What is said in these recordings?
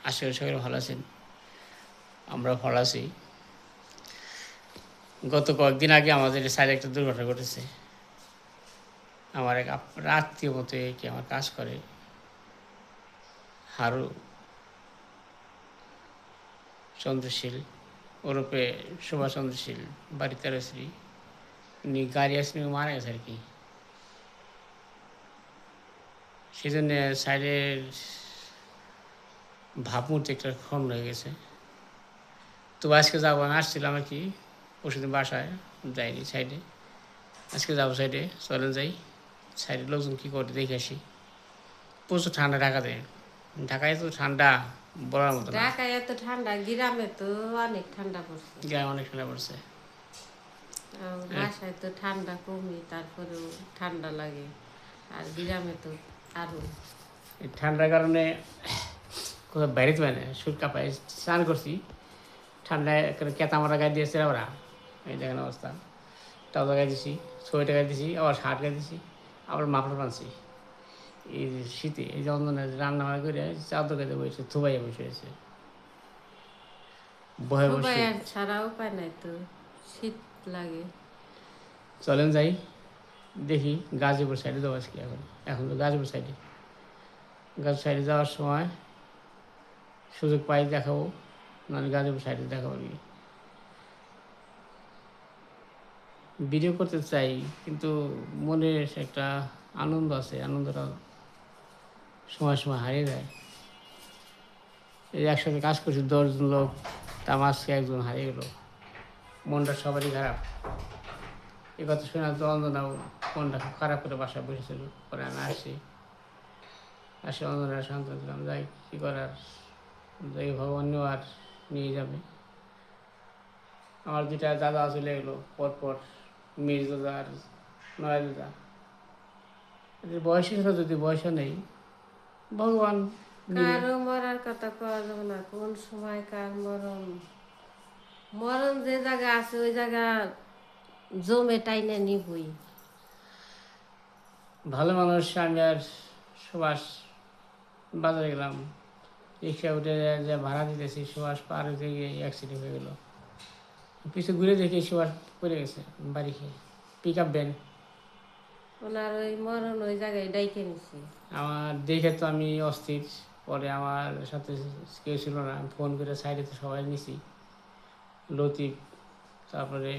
আশা করি সবাই ভালো আছেন। আমরা ভালো আছি। গত কয়েকদিন আগে আমাদের সাইডে একটা দুর্ঘটনা ঘটেছে। আমার এক আত্মীয় মতো কি আমার কাজ করে, হারু চন্দ্রশীল ওরূপে সুভাষ চন্দ্রশীল, বাড়ি তেরোশ্রী, উনি গাড়ি আসলে মারা গেছে আর কি। সেই জন্য সাইডের ভাবমূর্তি একটা ক্ষণ হয়ে গেছে। তো আজকে যাবো, আমি আসছিলাম আর কি পরশুদিন বাসায়, যাইনি সাইডে। আজকে যাবো সাইডে, চলেন যাই। সাইডের লোকজন কী করে দেখে আসি। প্রচুর ঠান্ডা ঢাকাতে, ঢাকায় তো ঠান্ডা বলার মতো না। ঢাকায় এত ঠান্ডা, গ্রামে তো অনেক ঠান্ডা পড়ছে। গ্রামে অনেক ঠান্ডা পড়ছে। বাসায় তো ঠান্ডা কমই, তারপরেও ঠান্ডা লাগে। আর গ্রামে তো আরো। এই ঠান্ডার কারণে কোথাও বাইরেতে পারে না, সুর কাঁপায়। স্নান করছি ঠান্ডায়, কেতা মারা গায়ে দিয়েছে ওরা, এই দেখেন অবস্থা। টাউজা গায়ে দিছি, সোয়েটার গায়ে দিছি, আবার শার্ট গায়ে দিছি, আবার মাফলার বানছি। এই যে শীতে এই যন্ত্রণা রান্না বান্না করে চাদর গায়ে বসে থুবাইয়া বসে আছে, বহে বসে। ছাড়া উপায় নাই তো, শীত লাগে। চলেন যাই, দেখি গাজীপুর সাইডে যাবো আজকে। এখন তো গাজীপুর সাইডে, গাজীপুর সাইডে যাওয়ার সময় সুযোগ পাই দেখাবো, নাহলে গাজীপুর সাইডে দেখাবো আর কি। ভিডিও করতে চাই, কিন্তু মনে একটা আনন্দ আছে, আনন্দটা সময় সময় হারিয়ে যায়। এই একসাথে কাজ করছি 10জন লোক, তার মাঝে একজন হারিয়ে গেল, মনটা সবারই খারাপ। এ কথা শুনে অঞ্জনাও মনটা খুব খারাপ করে বাসায় বসেছিল। পরে আমি আসি অঞ্জনার শান্ত দিলাম, যাই কী করার, যাই ভগবান আর নিয়ে যাবে। আমার দুটা দাদা চলে গেলো পরপর, মেজ দাদা আর নয় দাদা। এদের বয়স ছিল, যদি বয়সও নেই, ভগবান কারো মরার কথা কওয়া যাবে না, কোন সময় কার মরণ। মরণ যে জায়গা আছে ওই জায়গা জমে টাইনে নিবই। ভালো মানুষ। আমি আর সুভাষ বাজারে গেলাম, রিক্সা উঠে যে ভাড়া দিতেছি, সুভাষ পার হইতে গিয়ে অ্যাক্সিডেন্ট হয়ে গেলো। পিছু ঘুরে দেখি সুভাষ পড়ে গেছে বাড়ি খেয়ে, পিক আপ ভ্যান। ওনার ওই মরণ ওই জায়গায় ডাইকে নিছে। আমার দেখে তো আমি অস্থির। পরে আমার সাথে কেউ ছিল না, ফোন করে সাইডে তো সবাই নিছি, লতিফ, তারপরে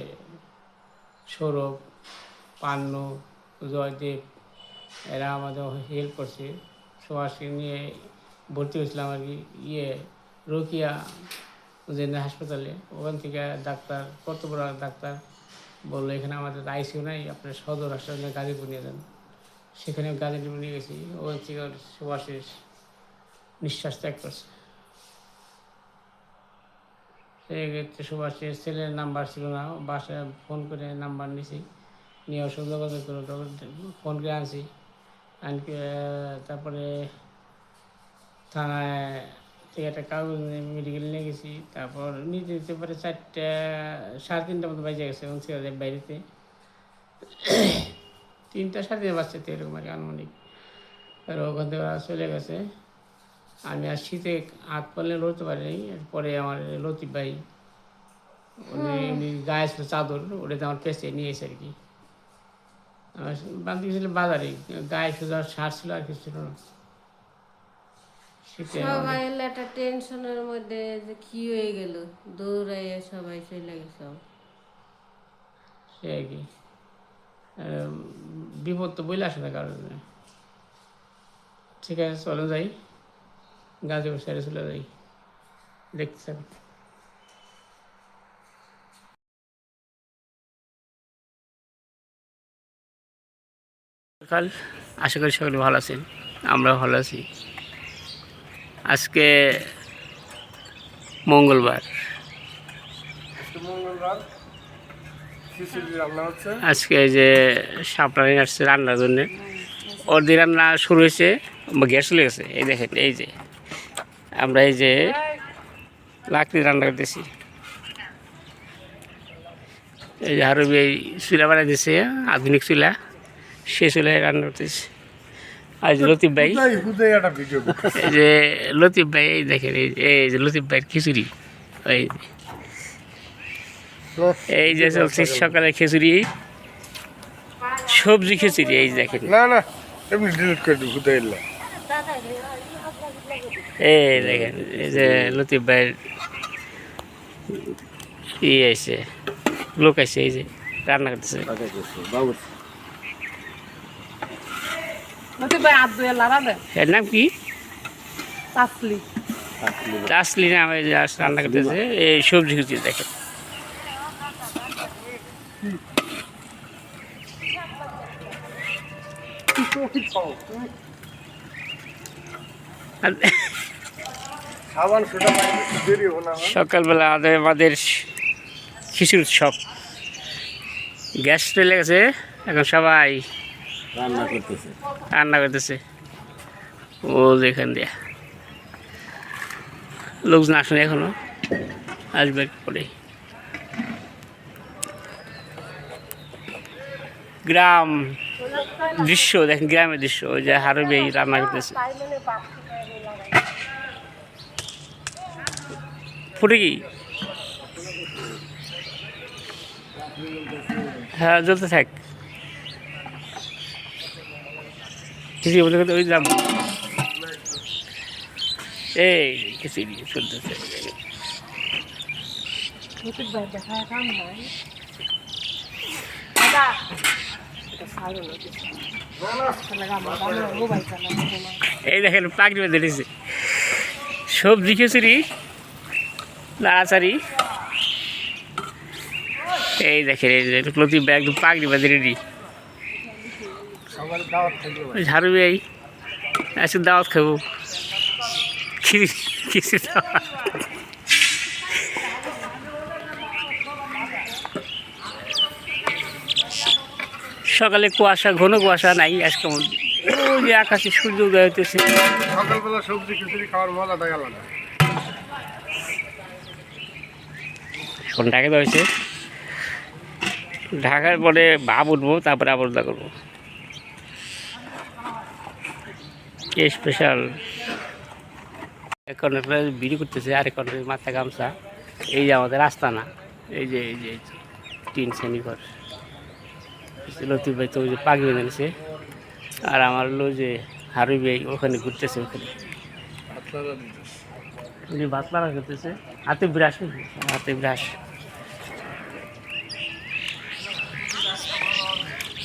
সৌরভ, পান্নু, জয়দেব, এরা আমাদের হেল্প করছে। সুভাষকে নিয়ে ভর্তি হয়েছিলাম আর কি রোকিয়া জেনারেল হাসপাতালে। ওখান থেকে ডাক্তার, কর্তব্য ডাক্তার বললো এখানে আমাদের আইসিইউ নাই, আপনার সদর হাসপাতালে গাজীপুর নিয়ে যান। সেখানে গাজীপুর নিয়ে গেছি। ওখান থেকে সুভাষের নিঃশ্বাস ত্যাগ করছে। সেক্ষেত্রে সুভাষের ছেলের নাম্বার ছিল না, বাসায় ফোন করে নাম্বার নিছি, নিয়ে ওর সঙ্গে যোগাযোগ করে ফোন করে আনছি। আনকে তারপরে থানায় থেকে একটা কাগজ নিয়ে মেডিকেল নিয়ে গেছি। তারপর নিতে দিতে পারে 4টা 3:30 মতো বাজে গেছে, এবং ছেলে বাড়িতে 3টা 3:30 বাজছে তো এরকম আর কি আনুমানিক। আর ওখান থেকে ওরা চলে গেছে। আমি আর শীতে হাত পারলে লড়তে পারিনি। এরপরে আমার লতিফ ভাই, উনি গায়ে ছিল চাদর, ওটাতে আমার পেঁচে নিয়ে এসে আর কি। আমার বান্ধবী গেছিল বাজারে, গায়ে শুধু আর শার্ট ছিল, আর কিছু ছিল না। সবাই হলো একটা টেনশনের মধ্যে যে কি হয়ে গেল, দৌড়াইয়া সবাই চলে গেছে। সে আর কি বিপদ তো বইলে আসে না কারণে। ঠিক আছে, চলে যাই, গাজীপুর সাইডে চলে যাই, দেখতে থাকি। সকাল, আশা করি সকলে ভালো আছেন, আমরাও ভালো আছি। আজকে মঙ্গলবার, আজকে যে সাপড়ানি আসছে রান্নার জন্যে, ওর দিয়ে রান্না শুরু হয়েছে, গ্যাস চলে গেছে। এই দেখেন, এই যে আমরা এই যে লাকড়ি রান্না করতেছি, এই যে আরো এই চুলা বানাই দিছে, আধুনিক চুলা, সে চুলায় রান্না করতেছি। আর যে লতিফ ভাই, হুদাই একটা ভিডিও এই যে লতিফ ভাই, এই দেখেন এই যে লতিফ ভাইয়ের খিচুড়ি, এই যে চলছে সকালে খিচুড়ি, সবজি খিচুড়ি, এই দেখেন। না না এমনি ডিলিট করে দিই হুদাই এলা এই দেখেন এই যে লতিফ ভাইয়ের আছে, লোক আছে, এই যে রান্না করতেছে। এর নাম কি? তাসলি নাম, এই যে রান্না করতেছে এই সবজি খিচুড়ি দেখেন। সকালবেলা আমাদের খিচুড়ি উৎসব, গ্যাস চলে গেছে, এখন সবাই রান্না করতেছে। ও যেখান দিয়ে লোকজন আসেনি এখনো, আসবে পরে। গ্রাম দৃশ্য দেখেন, গ্রামের দৃশ্য, ওই যে হারবে রান্না করতেছে। ফুটে কি? হ্যাঁ জ্বলতে থাক, খিচুড়ি বলতে ওই দাম, এই খিচুড়ি চলতেছে। এই দেখেন পাগড়ি বেঁধে দিয়েছে, সবজি খিচুড়ি, নাড়াচাড়ি। এই দেখেন এই যে লতিফ ভাই একদম পাগড়ি বেঁধে রেডি। ঝাড়ু ভাই আজকে দাওয়াত খাবো, খিচুড়ি দাওয়াত। সকালে কুয়াশা, ঘন কুয়াশা নাই আজকে, ওই যে আকাশে সূর্য উদয় হইতেছে। সকালবেলা সবজি খিচুড়ি খাওয়ার মজাটাই আলাদা। এখন ঢাকা হয়েছে, ঢাকার পরে ভাব উঠবো, তারপরে আবর্দা করবো। স্পেশাল এখন বিড়ি করতেছে, আর এখন মাথা গামছা। এই যে আমাদের আস্তানা, এই যে তিন শ্রেণী ঘর। লতিফ ভাই তো ওই যে পাগড়ি বেঁধেছে, আর আমার হলো যে হারুই ভাই ওখানে ঘুরতেছে, ওখানে ভাত মারা করতেছে, হাতে ব্রাশ, হাতে ব্রাশ।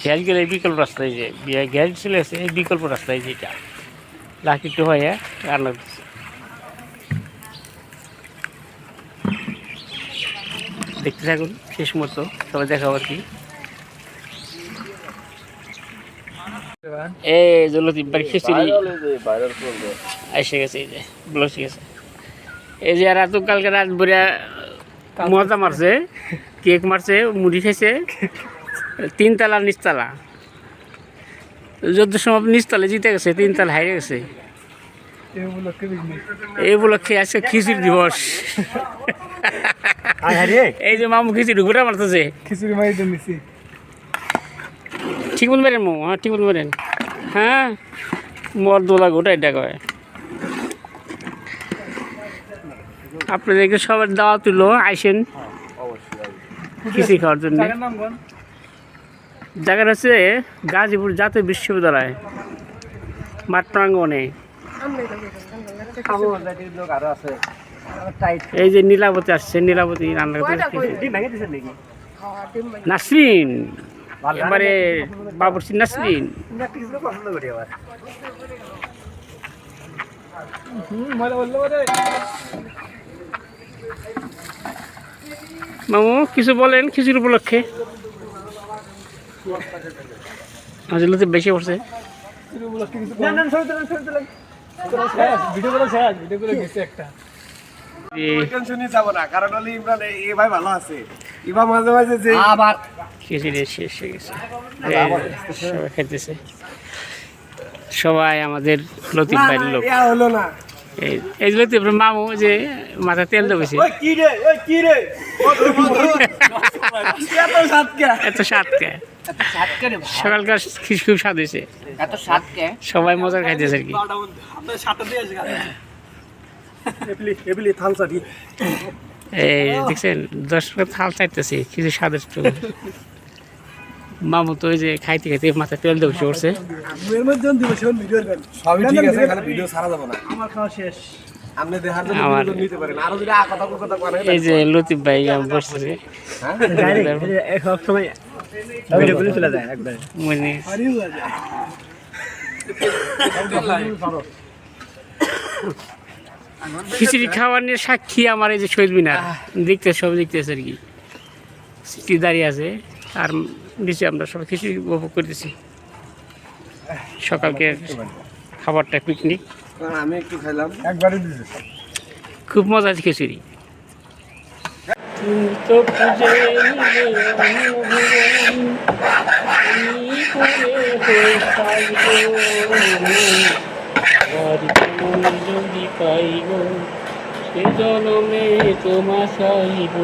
গ্যাস গেলে এই বিকল্প রাস্তায়, যে গ্যাস চলে আসে এই বিকল্প রাস্তায়, যেটা লাকি একটু হয় রান্না করতেছে। দেখতে থাকুন শেষ মতো, সবাই দেখাবো আর কি। এই যে লতিফ ভাই খিচুড়ি এসে গেছে, এই যে ব্লসে গেছে। এই যে এরা তো কালকে রাত ভরে মজা মারছে, কেক মারছে, মুড়ি খাইছে, 3 তালা নিচতলা, যত সময় নিচতলা জিতে গেছে, 3 তালা হারিয়ে গেছে। এই উপলক্ষে আজকে খিচুড়ি দিবস। এই যে মামু খিচুড়ি ঘুরে মারতেছে, খিচুড়ি মারি দিছি। ঠিক বলতে পারেন মামু? হ্যাঁ ঠিক বলতে পারেন। হ্যাঁ মর দোলা গোটা এটা কয়। আপনাদেরকে সবার দাওয়াত তুল, আইসেন খিচুড়ি খাওয়ার জন্য। জায়গাটা হচ্ছে গাজীপুর জাতীয় বিশ্ববিদ্যালয় মাঠ প্রাঙ্গনে। এই যে নীলাবতী আসছে, নীলাবতী রান্না করতে। নাসরিন এবারে বাবুর্চি নাসরিন। মামু কিছু বলেন খিচুড়ি উপলক্ষে? লতিফ বেশি পড়ছে। সবাই আমাদের লতিফ ভাইয়ের লোক। এই যে লতিফ মামু যে মাথা তেল দেবেছে, এত সাত কে এত স্বাদ কে রে ভাই? সকালকার খিচুড়ি খুব স্বাদ হয়েছে, এত স্বাদ কে? সবাই মজার খাইতেছে আর কি। এই দেখছেন 10 টাকা থাল চাইতেছি কিছু স্বাদের জন্য। মামু তো ওই যে খাইতে খাইতে মাথায় তেল দিয়ে বসে পড়ছে। সবই ঠিক আছে, খালি ভিডিও ছাড়া যাবে না। আমার খাওয়া শেষ। আপনি দেখার জন্য আমার ভিডিও নিতে পারেন, আরো যদি কথা করেন এই যে লতিফ ভাই বসতেছে সব সময় ভিডিও করে চলে যায় একবার। মনে খিচুড়ি খাওয়ার নিয়ে সাক্ষী আমার এই যে শহীদ মিনার দেখতে সব দেখতেছে আর কি, সিটি দাঁড়িয়ে আছে আর নিচে আমরা সবাই খিচুড়ি উপভোগ করতেছি। সকালকে খাবারটা পিকনিক, আমি একটু খাইলাম। একবারই দিছে খুব মজা আছে খিচুড়ি। তুমি তো খুঁজে নিলে অনুভূতি, তুমি করে হয়ে থাকবো, আর কেমন যদি পাইব সে জনমে তোমার চাইব।